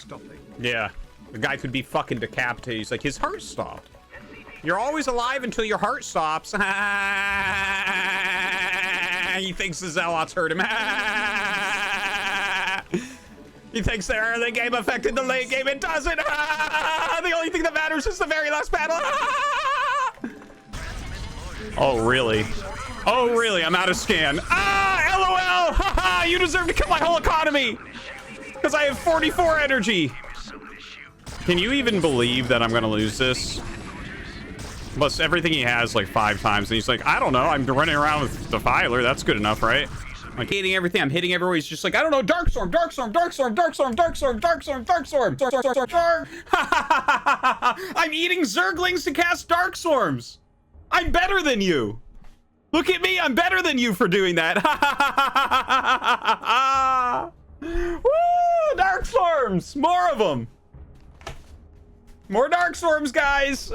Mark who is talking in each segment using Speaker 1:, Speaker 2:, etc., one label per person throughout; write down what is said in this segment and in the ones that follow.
Speaker 1: stopping.
Speaker 2: Yeah. The guy could be fucking decapitated. He's like, his heart stopped. You're always alive until your heart stops. He thinks the Zealots hurt him. He thinks the early game affected the late game. It doesn't. The only thing that matters is the very last battle. Oh, really? Oh, really? I'm out of scan. LOL. You deserve to kill my whole economy. Because I have 44 energy. Can you even believe that I'm going to lose this? Plus everything he has like 5 times. And he's like, I don't know. I'm running around with Defiler. That's good enough, right? Like hitting everything. I'm hitting everywhere. He's just like, I don't know. Dark Storm, Dark Storm, Dark Storm, Dark Storm, Dark Storm, Dark Storm, Dark Storm, Dark Storm, Dark Storm. I'm eating Zerglings to cast Dark Storms. I'm better than you. Look at me. I'm better than you for doing that. Woo! Dark Storms. More of them. More Dark Storms, guys.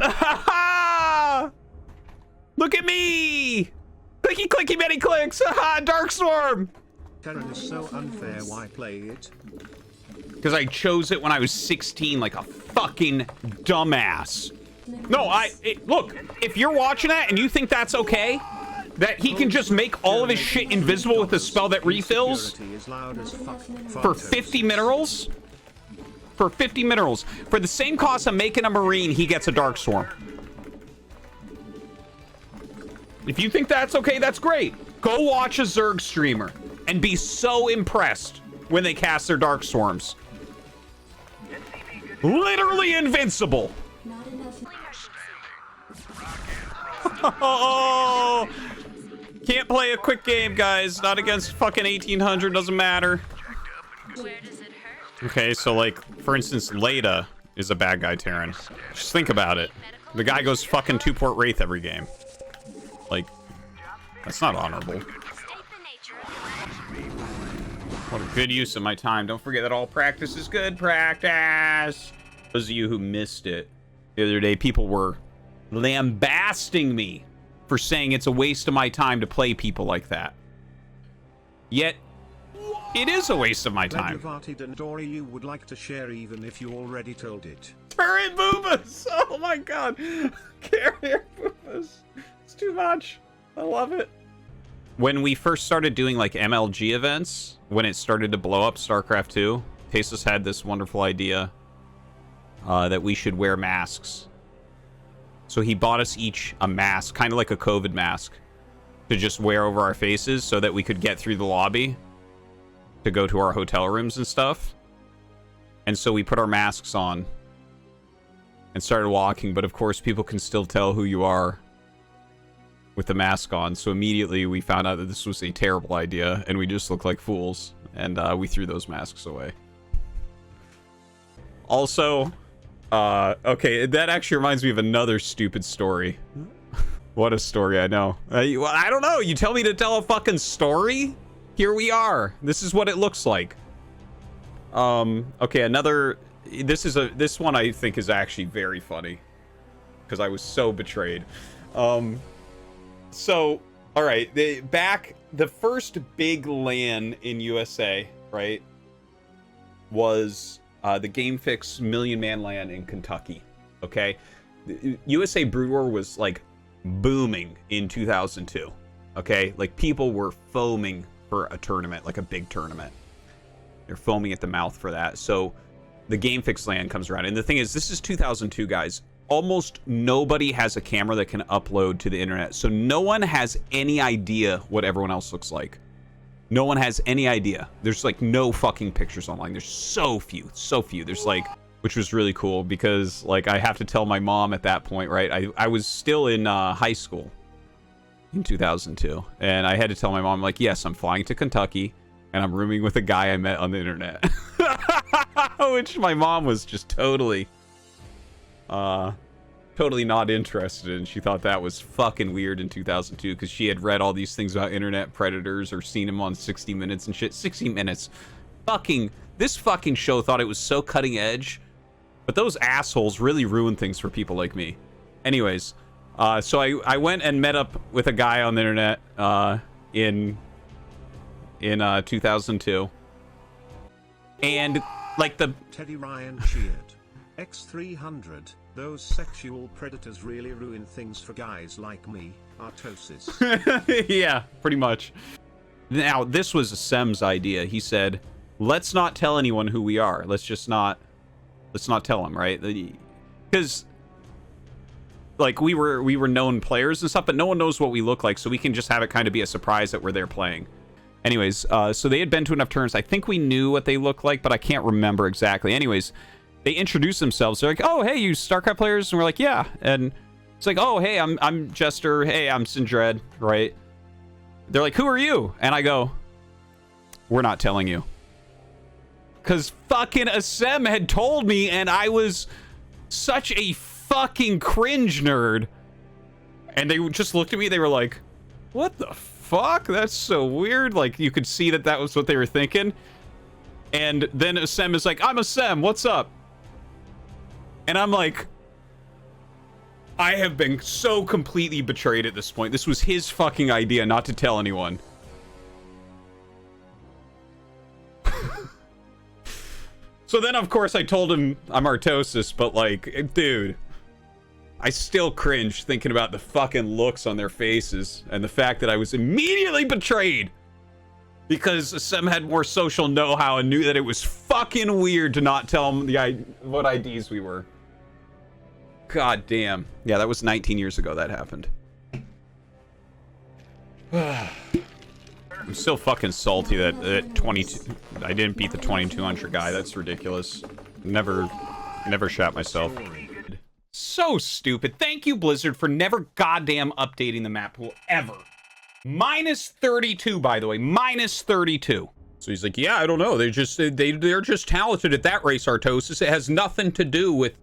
Speaker 2: Look at me. Clicky, clicky, many clicks. Dark Storm.
Speaker 1: Terran is so unfair. Why play it?
Speaker 2: Because I chose it when I was 16 like a fucking dumbass. No, look, if you're watching that and you think that's okay, that he can just make all of his shit invisible with a spell that refills for 50 minerals? For 50 minerals. For the same cost of making a Marine, he gets a Dark Storm. If you think that's okay, that's great. Go watch a Zerg streamer and be so impressed when they cast their Dark Storms. Literally invincible. Oh, can't play a quick game, guys. Not against fucking 1800. Doesn't matter. Okay, so like, for instance, Leda is a bad guy Terran. Just think about it. The guy goes fucking 2-port Wraith every game. Like, that's not honorable. What a good use of my time. Don't forget that all practice is good practice. Those of you who missed it the other day, people were lambasting me for saying it's a waste of my time to play people like that. Yet, it is a waste of my time.
Speaker 1: You would like to share even if you already told it.
Speaker 2: Turret boobas! Oh my god. Carrier boobas. It's too much. I love it. When we first started doing like MLG events, when it started to blow up StarCraft 2, Tesos had this wonderful idea that we should wear masks. So he bought us each a mask, kind of like a COVID mask, to just wear over our faces so that we could get through the lobby to go to our hotel rooms and stuff. And so we put our masks on and started walking, but of course people can still tell who you are with the mask on. So immediately we found out that this was a terrible idea and we just looked like fools, and we threw those masks away. Also, okay, that actually reminds me of another stupid story. What a story, I know. I don't know, you tell me to tell a fucking story? Here we are. This is what it looks like. Okay, this one I think is actually very funny, because I was so betrayed. So, all right, the first big LAN in USA, right, was the Game Fix Million Man LAN in Kentucky. Okay, the USA Brood War was like booming in 2002. Okay, like people were foaming for a tournament, like a big tournament. They're foaming at the mouth for that. So the Game Fix LAN comes around, and the thing is, this is 2002, guys. Almost nobody has a camera that can upload to the internet, so no one has any idea what everyone else looks like. No one has any idea. There's like no fucking pictures online. There's so few. There's like, which was really cool, because like I have to tell my mom at that point, right? I was still in high school in 2002, and I had to tell my mom, like, yes, I'm flying to Kentucky and I'm rooming with a guy I met on the internet. Which my mom was just totally not interested in. She thought that was fucking weird in 2002, because she had read all these things about internet predators or seen him on 60 Minutes and shit. 60 Minutes. This fucking show thought it was so cutting edge, but those assholes really ruined things for people like me. Anyways, so I went and met up with a guy on the internet in 2002. And Like the...
Speaker 1: Teddy Ryan cheered. X300, those sexual predators really ruin things for guys like me, Artosis.
Speaker 2: Yeah, pretty much. Now, this was Sem's idea. He said, let's not tell anyone who we are. Let's not tell them, right? Because, like, we were known players and stuff, but no one knows what we look like, so we can just have it kind of be a surprise that we're there playing. Anyways, so they had been to enough turns. I think we knew what they looked like, but I can't remember exactly. Anyways, they introduced themselves. They're like, "Oh, hey, you StarCraft players?" And we're like, "Yeah." And it's like, "Oh, hey, I'm Jester. Hey, I'm Sindred." Right? They're like, "Who are you?" And I go, "We're not telling you." Because fucking Asem had told me, and I was such a fucking cringe nerd. And they just looked at me. They were like, "What the fuck? That's so weird." Like, you could see that was what they were thinking. And then Asem is like, "I'm Asem. What's up?" And I'm like, I have been so completely betrayed at this point. This was his fucking idea not to tell anyone. So then, of course, I told him I'm Artosis, but like, dude, I still cringe thinking about the fucking looks on their faces and the fact that I was immediately betrayed because Sem had more social know-how and knew that it was fucking weird to not tell him what IDs we were. God damn. Yeah, that was 19 years ago that happened. I'm still fucking salty that at 22 I didn't beat the 2200 guy. That's ridiculous. Never shat myself. So stupid. Thank you, Blizzard, for never goddamn updating the map pool ever. Minus 32, by the way. Minus 32. So he's like, yeah, I don't know. They're just talented at that race, Artosis. It has nothing to do with...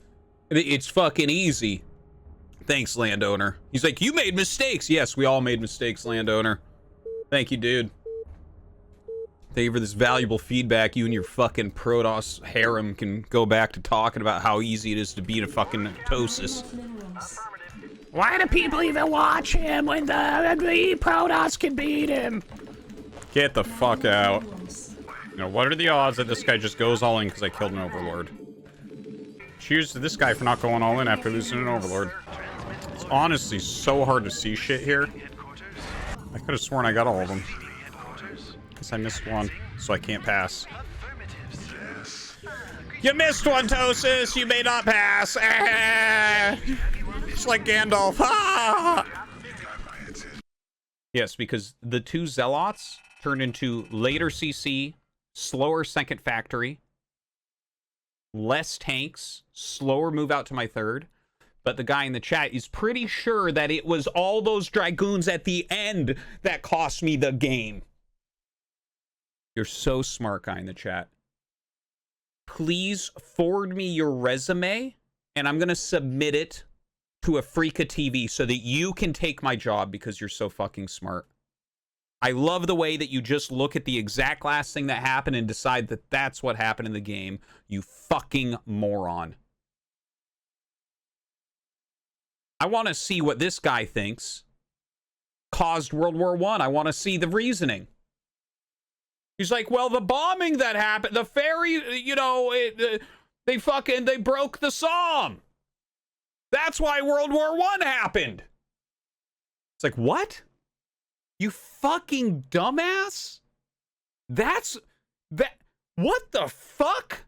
Speaker 2: It's fucking easy. Thanks, landowner. He's like, you made mistakes. Yes, we all made mistakes, landowner. Thank you, dude. Thank you for this valuable feedback. You and your fucking Protoss harem can go back to talking about how easy it is to beat a fucking Artosis. Why do people even watch him when the Protoss can beat him? Get the fuck out. You know, what are the odds that this guy just goes all in because I killed an Overlord? Cheers to this guy for not going all in after losing an Overlord. It's honestly so hard to see shit here. I could have sworn I got all of them. Guess I missed one, so I can't pass. You missed one, Tosis! You may not pass! Just like Gandalf. Yes, because the two Zealots turned into later CC, slower second factory, less tanks, slower move out to my third. But the guy in the chat is pretty sure that it was all those Dragoons at the end that cost me the game. You're so smart, guy in the chat. Please forward me your resume, and I'm going to submit it to Afrika TV so that you can take my job because you're so fucking smart. I love the way that you just look at the exact last thing that happened and decide that that's what happened in the game. You fucking moron. I want to see what this guy thinks caused World War I. I want to see the reasoning. He's like, well, the bombing that happened, the ferry, you know, they broke the Somme. That's why World War I happened. It's like, what? You fucking dumbass? What the fuck?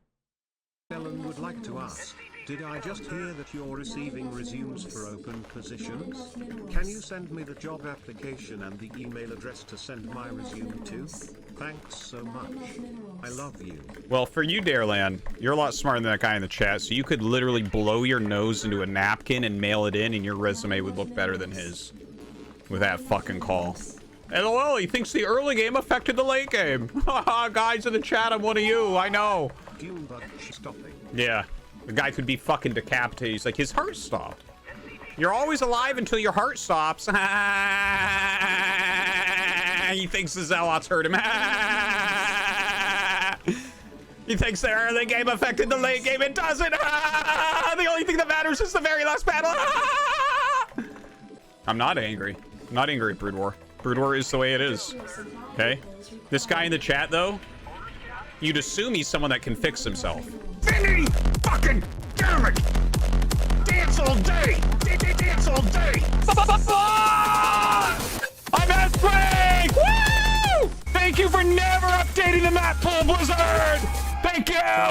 Speaker 1: Ellen would like to ask, did I just hear that you're receiving resumes for open positions? Can you send me the job application and the email address to send my resume to? Thanks so much. I love you.
Speaker 2: Well, for you, Dareland, you're a lot smarter than that guy in the chat, so you could literally blow your nose into a napkin and mail it in, and your resume would look better than his. With that fucking call. LOL, he thinks the early game affected the late game. Haha, guys in the chat, I'm one of you, I know. Yeah, the guy could be fucking decapitated. He's like, his heart stopped. You're always alive until your heart stops. He thinks the Zealots hurt him. He thinks the early game affected the late game. It doesn't. The only thing that matters is the very last battle. I'm not angry. I'm not angry at Brood War. Brood War is the way it is. Okay? This guy in the chat, though, you'd assume he's someone that can fix himself.
Speaker 3: Vinny! Fucking damn it! Dance all day! Dance all day!
Speaker 2: I'm at spring! Woo! Thank you for never updating the map pool, Blizzard! Thank you!